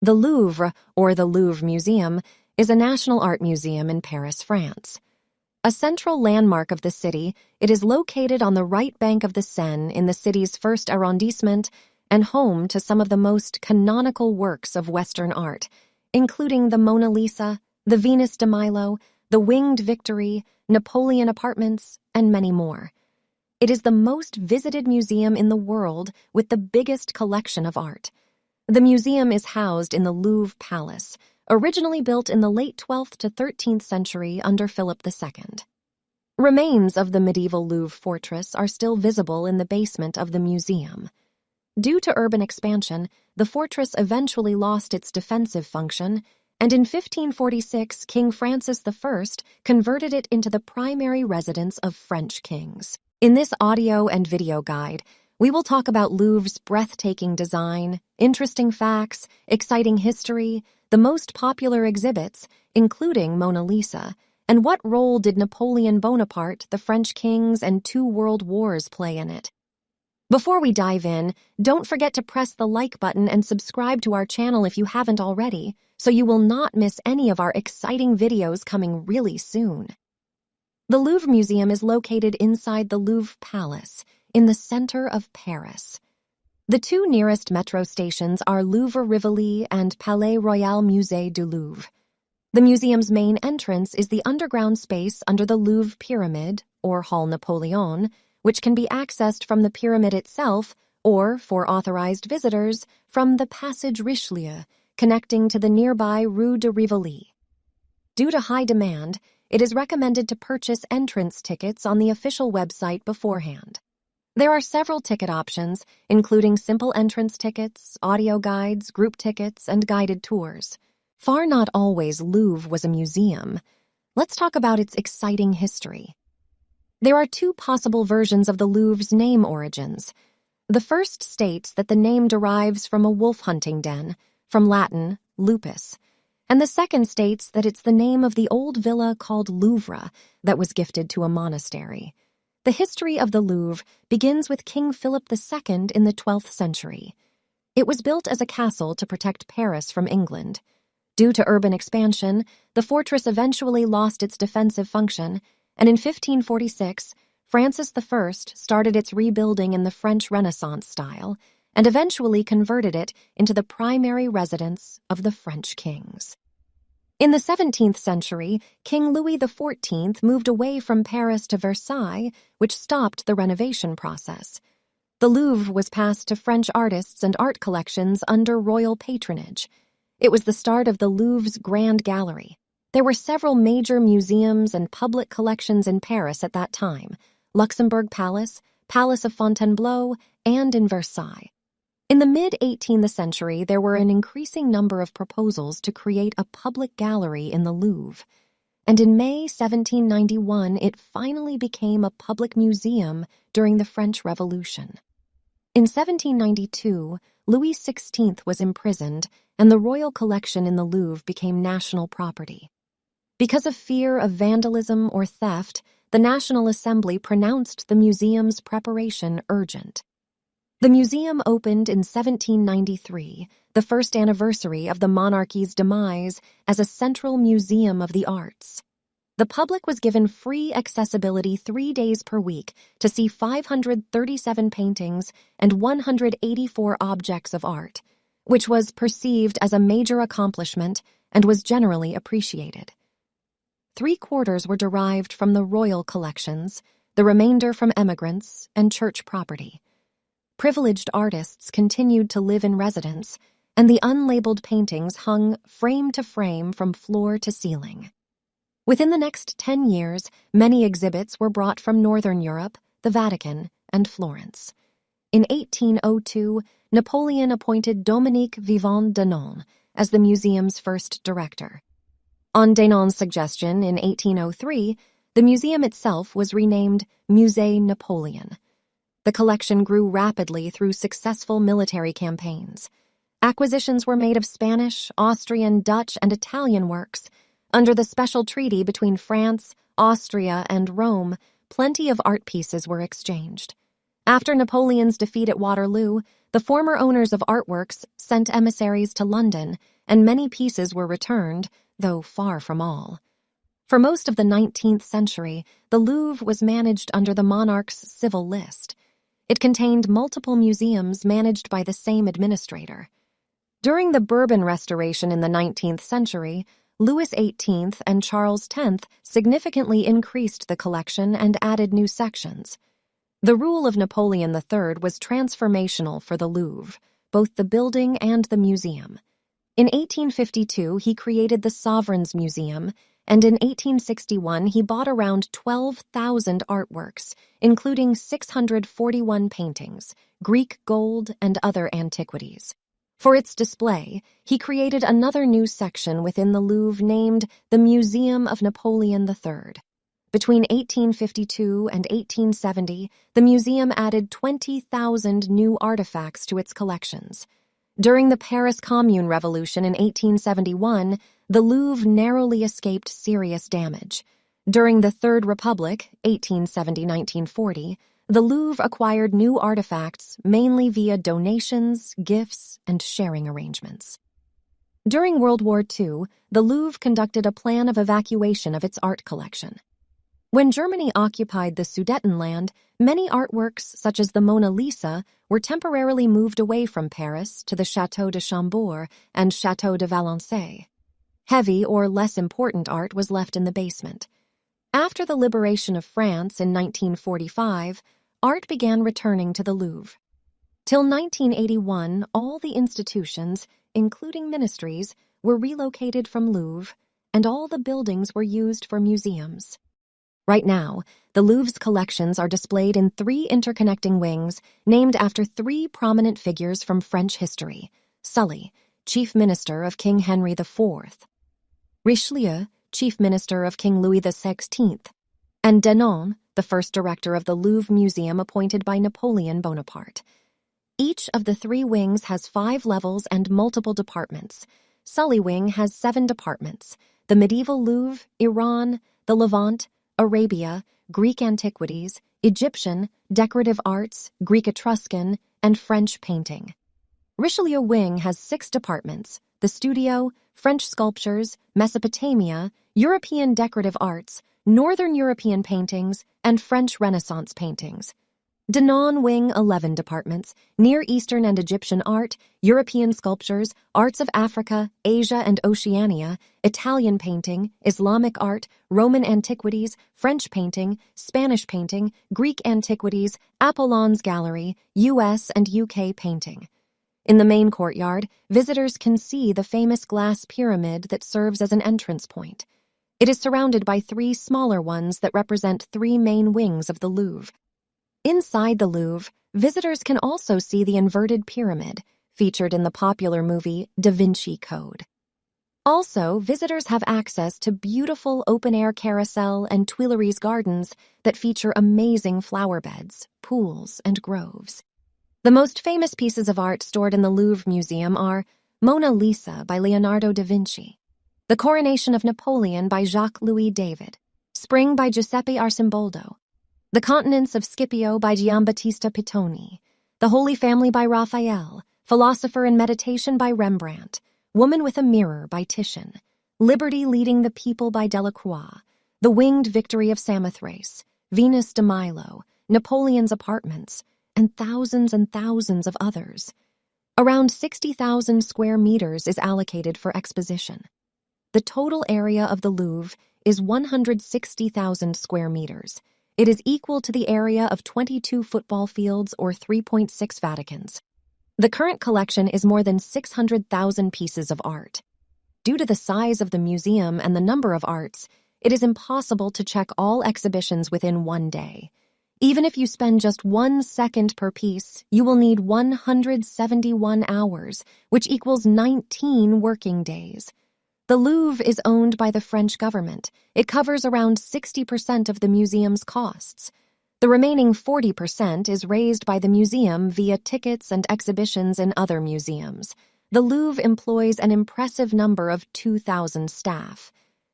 The Louvre, or the Louvre Museum, is a national art museum in Paris, France. A central landmark of the city, it is located on the right bank of the Seine in the city's first arrondissement and home to some of the most canonical works of Western art, including the Mona Lisa, the Venus de Milo, the Winged Victory, Napoleon apartments, and many more. It is the most visited museum in the world with the biggest collection of art. The museum is housed in the Louvre Palace, originally built in the late 12th to 13th century under Philip II. Remains of the medieval Louvre fortress are still visible in the basement of the museum. Due to urban expansion, the fortress eventually lost its defensive function, and in 1546, King Francis I converted it into the primary residence of French kings. In this audio and video guide, we will talk about Louvre's breathtaking design, interesting facts, exciting history, the most popular exhibits, including Mona Lisa, and what role did Napoleon Bonaparte, the French kings, and 2 world wars play in it. Before we dive in, don't forget to press the like button and subscribe to our channel if you haven't already, so you will not miss any of our exciting videos coming really soon. The Louvre Museum is located inside the Louvre Palace, in the center of Paris. The 2 nearest metro stations are Louvre Rivoli and Palais Royal Musée du Louvre. The museum's main entrance is the underground space under the Louvre Pyramid, or Hall Napoleon, which can be accessed from the pyramid itself or, for authorized visitors, from the Passage Richelieu, connecting to the nearby Rue de Rivoli. Due to high demand, it is recommended to purchase entrance tickets on the official website beforehand. There are several ticket options, including simple entrance tickets, audio guides, group tickets, and guided tours. Far not always Louvre was a museum. Let's talk about its exciting history. There are 2 possible versions of the Louvre's name origins. The first states that the name derives from a wolf hunting den, from Latin, lupus, and the second states that it's the name of the old villa called Louvre that was gifted to a monastery. The history of the Louvre begins with King Philip II in the 12th century. It was built as a castle to protect Paris from England. Due to urban expansion, the fortress eventually lost its defensive function, and in 1546, Francis I started its rebuilding in the French Renaissance style and eventually converted it into the primary residence of the French kings. In the 17th century, King Louis XIV moved away from Paris to Versailles, which stopped the renovation process. The Louvre was passed to French artists and art collections under royal patronage. It was the start of the Louvre's Grand Gallery. There were several major museums and public collections in Paris at that time: Luxembourg Palace, Palace of Fontainebleau, and in Versailles. In the mid-18th century, there were an increasing number of proposals to create a public gallery in the Louvre, and in May 1791 it finally became a public museum during the French Revolution. In 1792, Louis XVI was imprisoned, and the royal collection in the Louvre became national property. Because of fear of vandalism or theft, the National Assembly pronounced the museum's preparation urgent. The museum opened in 1793, the first anniversary of the monarchy's demise, as a central museum of the arts. The public was given free accessibility 3 days per week to see 537 paintings and 184 objects of art, which was perceived as a major accomplishment and was generally appreciated. 3/4 were derived from the royal collections, the remainder from emigrants and church property. Privileged artists continued to live in residence, and the unlabeled paintings hung frame to frame from floor to ceiling. Within the next 10 years, many exhibits were brought from Northern Europe, the Vatican, and Florence. In 1802, Napoleon appointed Dominique Vivant Denon as the museum's first director. On Denon's suggestion in 1803, the museum itself was renamed Musée Napoleon. The collection grew rapidly through successful military campaigns. Acquisitions were made of Spanish, Austrian, Dutch, and Italian works. Under the special treaty between France, Austria, and Rome, plenty of art pieces were exchanged. After Napoleon's defeat at Waterloo, The former owners of artworks sent emissaries to London, and many pieces were returned, though far from all. For most of the 19th century, the Louvre was managed under the monarch's civil list. It contained multiple museums managed by the same administrator. During the Bourbon Restoration in the 19th century, Louis XVIII and Charles X significantly increased the collection and added new sections. The rule of Napoleon III was transformational for the Louvre, both the building and the museum. In 1852, he created the Sovereign's Museum, and in 1861 he bought around 12,000 artworks, including 641 paintings, Greek gold, and other antiquities. For its display, he created another new section within the Louvre named the Museum of Napoleon III. Between 1852 and 1870, the museum added 20,000 new artifacts to its collections. During the Paris Commune Revolution in 1871, the Louvre narrowly escaped serious damage. During the Third Republic, 1870-1940, the Louvre acquired new artifacts mainly via donations, gifts, and sharing arrangements. During World War II, the Louvre conducted a plan of evacuation of its art collection. When Germany occupied the Sudetenland, many artworks, such as the Mona Lisa, were temporarily moved away from Paris to the Château de Chambord and Château de Valençay. Heavy or less important art was left in the basement. After the liberation of France in 1945, art began returning to the Louvre. Till 1981, all the institutions, including ministries, were relocated from Louvre, and all the buildings were used for museums. Right now, the Louvre's collections are displayed in 3 interconnecting wings named after 3 prominent figures from French history: Sully, Chief Minister of King Henry IV; Richelieu, Chief Minister of King Louis XVI; and Denon, the first director of the Louvre Museum appointed by Napoleon Bonaparte. Each of the 3 wings has 5 levels and multiple departments. Sully Wing has 7 departments: the medieval Louvre, Iran, the Levant, Arabia, Greek antiquities, Egyptian, decorative arts, Greek Etruscan, and French painting. Richelieu Wing has 6 departments: the studio, French sculptures, Mesopotamia, European decorative arts, Northern European paintings, and French Renaissance paintings. Denon Wing 11 departments: Near Eastern and Egyptian art, European sculptures, arts of Africa, Asia and Oceania, Italian painting, Islamic art, Roman antiquities, French painting, Spanish painting, Greek antiquities, Apollon's Gallery, US and UK painting. In the main courtyard, visitors can see the famous glass pyramid that serves as an entrance point. It is surrounded by 3 smaller ones that represent 3 main wings of the Louvre. Inside the Louvre, visitors can also see the inverted pyramid, featured in the popular movie Da Vinci Code. Also, visitors have access to beautiful open-air carousel and Tuileries gardens that feature amazing flower beds, pools, and groves. The most famous pieces of art stored in the Louvre Museum are Mona Lisa by Leonardo da Vinci, The Coronation of Napoleon by Jacques-Louis David, Spring by Giuseppe Arcimboldo, The Continents of Scipio by Giambattista Pittoni, The Holy Family by Raphael, Philosopher in Meditation by Rembrandt, Woman with a Mirror by Titian, Liberty Leading the People by Delacroix, The Winged Victory of Samothrace, Venus de Milo, Napoleon's Apartments, and thousands of others. Around 60,000 square meters is allocated for exposition. The total area of the Louvre is 160,000 square meters. It is equal to the area of 22 football fields or 3.6 Vaticans. The current collection is more than 600,000 pieces of art. Due to the size of the museum and the number of arts, it is impossible to check all exhibitions within one day. Even if you spend just 1 second per piece, you will need 171 hours, which equals 19 working days. The Louvre is owned by the French government. It covers around 60% of the museum's costs. The remaining 40% is raised by the museum via tickets and exhibitions in other museums. The Louvre employs an impressive number of 2,000 staff.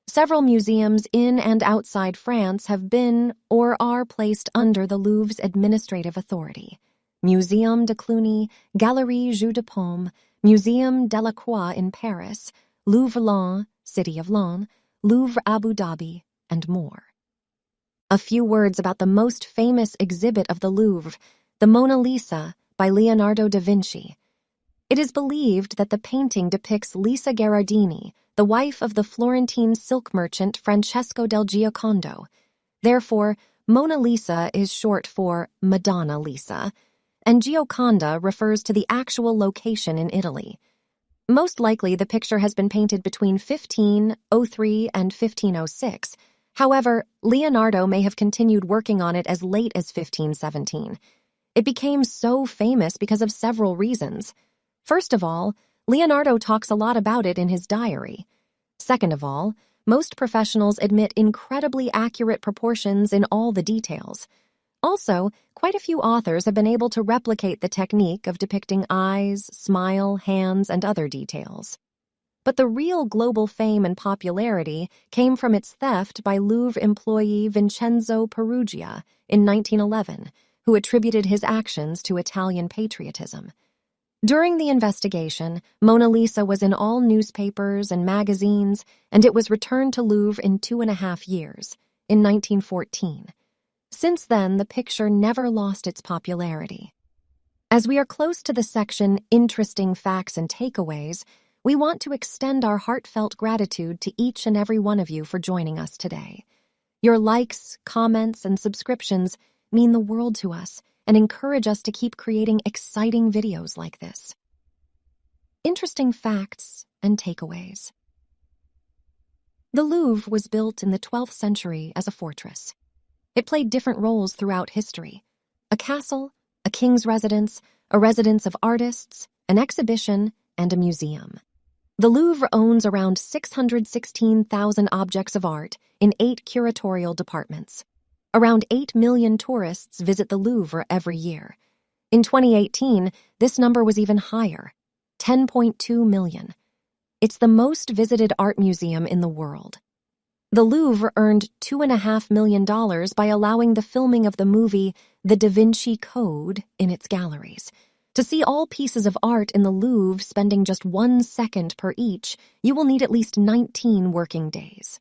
Several museums in and outside France have been or are placed under the Louvre's administrative authority. Muséum de Cluny, Galerie Jeu de Paume, Muséum Delacroix in Paris, Louvre Lens, City of Lens, Louvre Abu Dhabi, and more. A few words about the most famous exhibit of the Louvre, the Mona Lisa by Leonardo da Vinci. It is believed that the painting depicts Lisa Gherardini, the wife of the Florentine silk merchant Francesco del Giocondo. Therefore, Mona Lisa is short for Madonna Lisa, and Gioconda refers to the actual location in Italy. Most likely, the picture has been painted between 1503 and 1506. However, Leonardo may have continued working on it as late as 1517. It became so famous because of several reasons. First of all, Leonardo talks a lot about it in his diary. Second of all, most professionals admit incredibly accurate proportions in all the details. Also, quite a few authors have been able to replicate the technique of depicting eyes, smile, hands, and other details. But the real global fame and popularity came from its theft by Louvre employee Vincenzo Peruggia in 1911, who attributed his actions to Italian patriotism. During the investigation, Mona Lisa was in all newspapers and magazines, and it was returned to Louvre in 2.5 years, in 1914. Since then, the picture never lost its popularity. As we are close to the section Interesting Facts and Takeaways, we want to extend our heartfelt gratitude to each and every one of you for joining us today. Your likes, comments, and subscriptions mean the world to us and encourage us to keep creating exciting videos like this. Interesting Facts and Takeaways. The Louvre was built in the 12th century as a fortress. It played different roles throughout history: a castle, a king's residence, a residence of artists, an exhibition, and a museum. The Louvre owns around 616,000 objects of art in 8 curatorial departments. Around 8 million tourists visit the Louvre every year. In 2018, this number was even higher, 10.2 million. It's the most visited art museum in the world. The Louvre earned $2.5 million by allowing the filming of the movie The Da Vinci Code in its galleries. To see all pieces of art in the Louvre spending just 1 second per each, you will need at least 19 working days.